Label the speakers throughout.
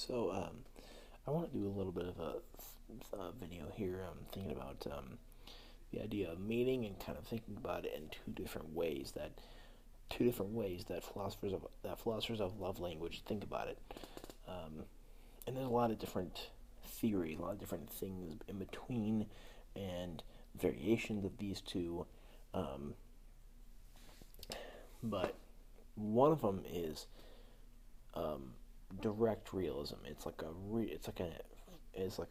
Speaker 1: I want to do a little bit of a video here. I'm thinking about the idea of meaning and kind of thinking about it in two different ways that philosophers of love language think about it. Um, and there's a lot of different theories, a lot of different things in between, and variations of these two. Um, but one of them is um, direct realism. It's like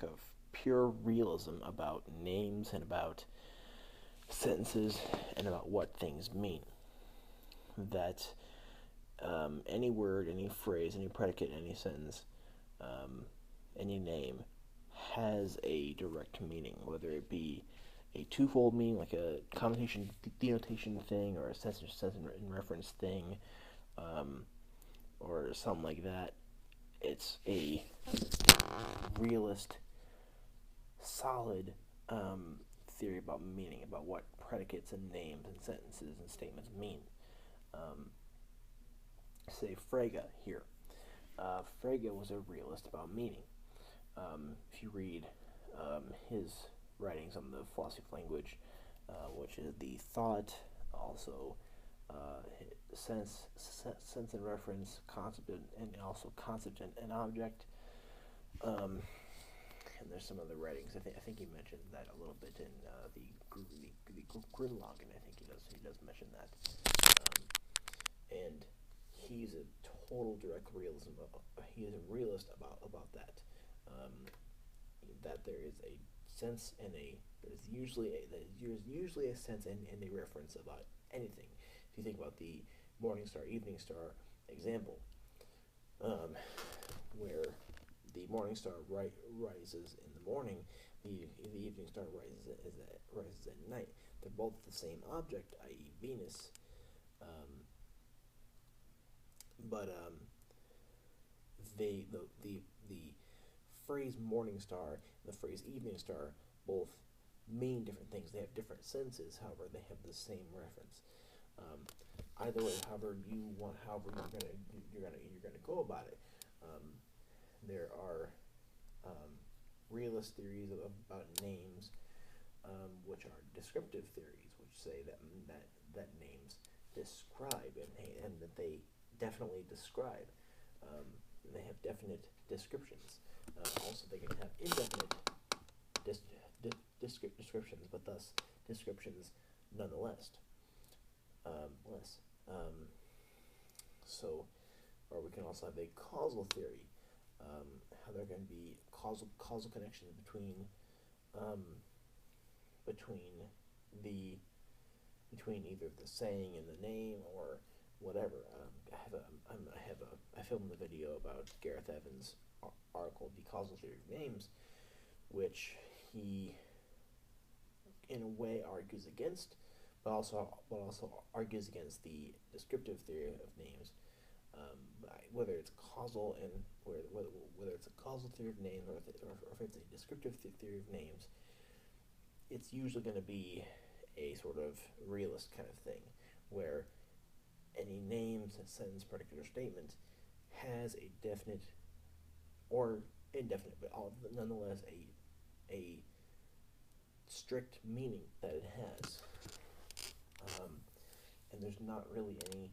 Speaker 1: a pure realism about names and about sentences and about what things mean. That any word, any phrase, any predicate, any sentence, um, any name has a direct meaning, whether it be a twofold meaning, like a connotation denotation thing, or a sense in reference thing, um, or something like that. It's a realist, solid theory about meaning, about what predicates and names and sentences and statements mean. Um, Say Frege here. Frege was a realist about meaning. If you read his writings on the philosophy of language, which is the thought, also uh, sense and reference, concept and also concept and object. Um, and there's some other writings. I think he mentioned that a little bit in the Grimlog, and I think he does mention that. And he's a total direct realism. He is a realist about that. Um, that there is a sense and there's usually a sense and a reference about anything. If you think about the morning star, evening star example, um, where the morning star rises in the morning, the evening star rises at night. They're both the same object, i.e., Venus. Um, but the phrase morning star and the phrase evening star both mean different things. They have different senses, however, they have the same reference. Um, Either way, however you're gonna go about it. Um, there are realist theories about names, which are descriptive theories, which say that names describe and that they definitely describe. Um, they have definite descriptions. Also, they can have indefinite descriptions, but thus descriptions nonetheless. Less. Um, so, or we can also have a causal theory. How there can be causal connections um, between the between either the saying and the name or whatever. I filmed a video about Gareth Evans' article, "The Causal Theory of Names," which he, in a way, argues against, but also argues against the descriptive theory of names. Whether it's causal and whether it's a causal theory of names or if it's a descriptive theory of names, it's usually going to be a sort of realist kind of thing, where any name, sentence, predicate, or statement has a definite or indefinite, but nonetheless a strict meaning that it has. And there's not really any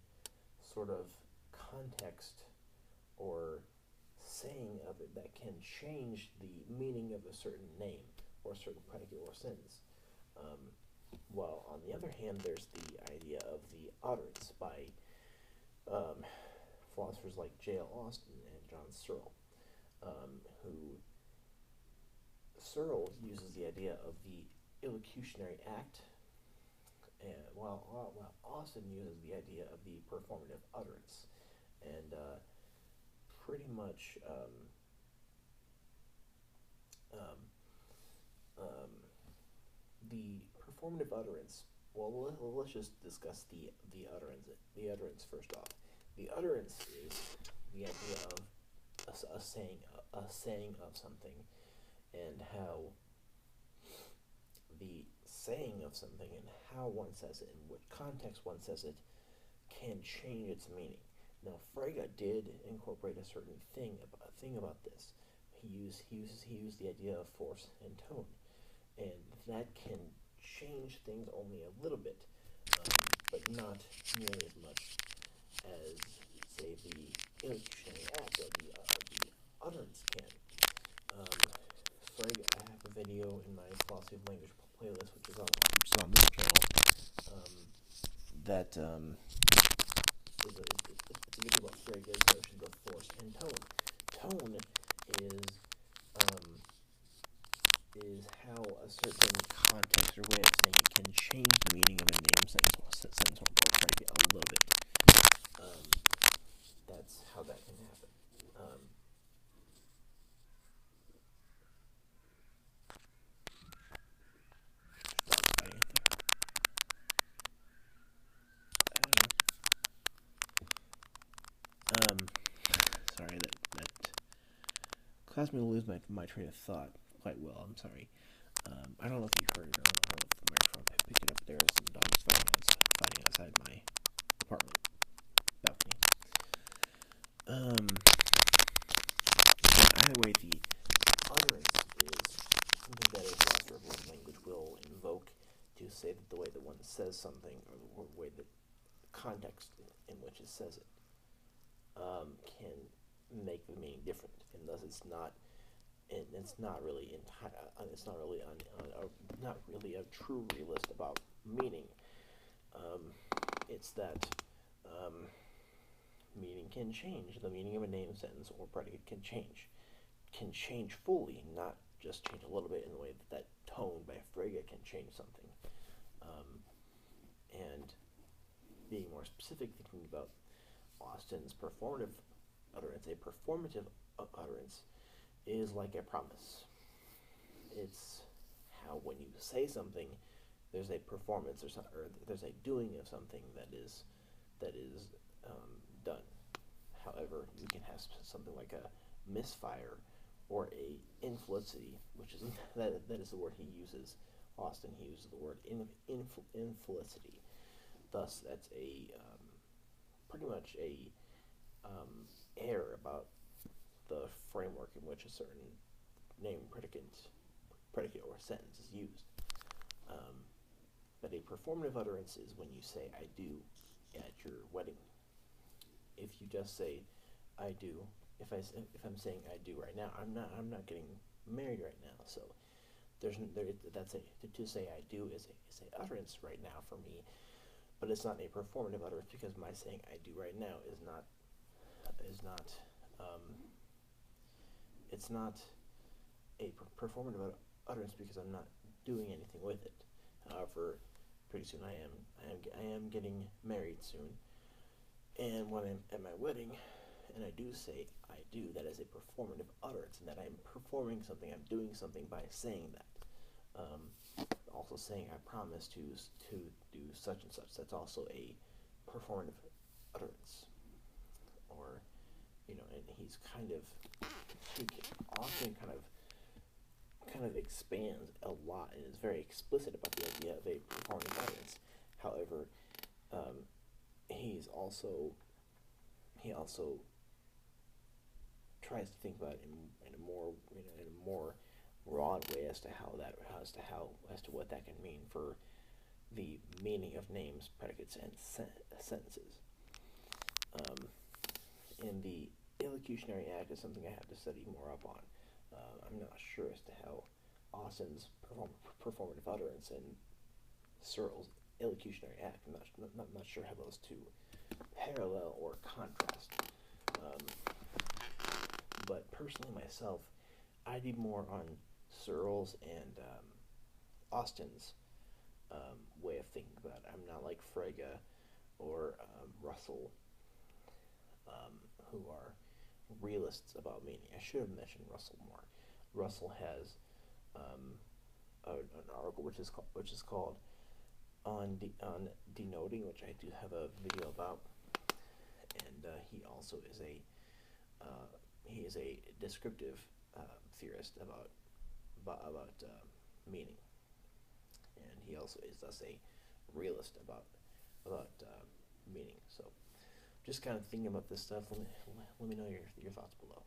Speaker 1: sort of context or saying of it that can change the meaning of a certain name or a certain predicate or sentence. While on the other hand, there's the idea of the utterance by philosophers like J.L. Austin and John Searle, who Searle uses the idea of the illocutionary act, and while Austin uses the idea of the performative utterance, and pretty much um, um, the performative utterance. Well, let's just discuss the utterance. The utterance first off. The utterance is the idea of a saying of something, and how the saying of something and how one says it, in what context one says it, can change its meaning. Now Frege did incorporate a certain thing about this. He used the idea of force and tone, and that can change things only a little bit, but not nearly as much as, say, the illusionary act or the utterance can. Um, Frege, I have a video in my philosophy of language playlist, which is on this channel. That it's a video about Frege's notions of force and tone. Tone is how a certain context or way of saying it can change the meaning of a name, sentence or predicate a little bit. That's how that can happen. Sorry, that caused me to lose my train of thought quite well. I'm sorry. I don't know if you heard it or not. I don't know if the microphone picked it up. There are some dogs fighting outside my apartment balcony. Either way, the utterance is something that a philosopher of language will invoke to say that the way that one says something, or the way that context in which it says it, can make the meaning different, and thus it's not really not really a true realist about meaning. It's that meaning can change. The meaning of a name, sentence, or predicate can change fully, not just change a little bit in the way that tone by Frege can change something. And being more specific, thinking about Austin's performative utterance, a performative utterance is like a promise. It's how when you say something, there's a performance or there's a doing of something that is done. However, you can have something like a misfire or a infelicity, which is that is the word he uses. Austin, he uses the word infelicity. Thus, that's a pretty much a error about the framework in which a certain name, predicate, or sentence is used. But a performative utterance is when you say "I do" at your wedding. If you just say "I do," if I'm saying "I do" right now, I'm not getting married right now. So to say "I do" is a utterance right now for me, but it's not a performative utterance because my saying "I do" right now is not it's not a performative utterance because I'm not doing anything with it. However, pretty soon I am getting married soon, and when I'm at my wedding, and I do say "I do," that is a performative utterance, and that I'm performing something, I'm doing something by saying that. Also saying "I promise to do such and such," that's also a performative utterance. Or, and he's he often kind of expands a lot and is very explicit about the idea of a performative utterance. However, he also tries to think about it in a more broad way as to what that can mean for the meaning of names, predicates, and sentences. And the illocutionary act is something I have to study more up on. I'm not sure as to how Austin's performative utterance and Searle's illocutionary act, I'm not sure how those two parallel or contrast. But personally myself, I do more on Searle's and Austin's way of thinking about it. I'm not like Frege or Russell, who are realists about meaning. I should have mentioned Russell more. Russell has an article which is called on denoting, which I do have a video about, and he also is a descriptive theorist about meaning, and he also is thus a realist about meaning. So just kind of thinking about this stuff. Let me know your thoughts below.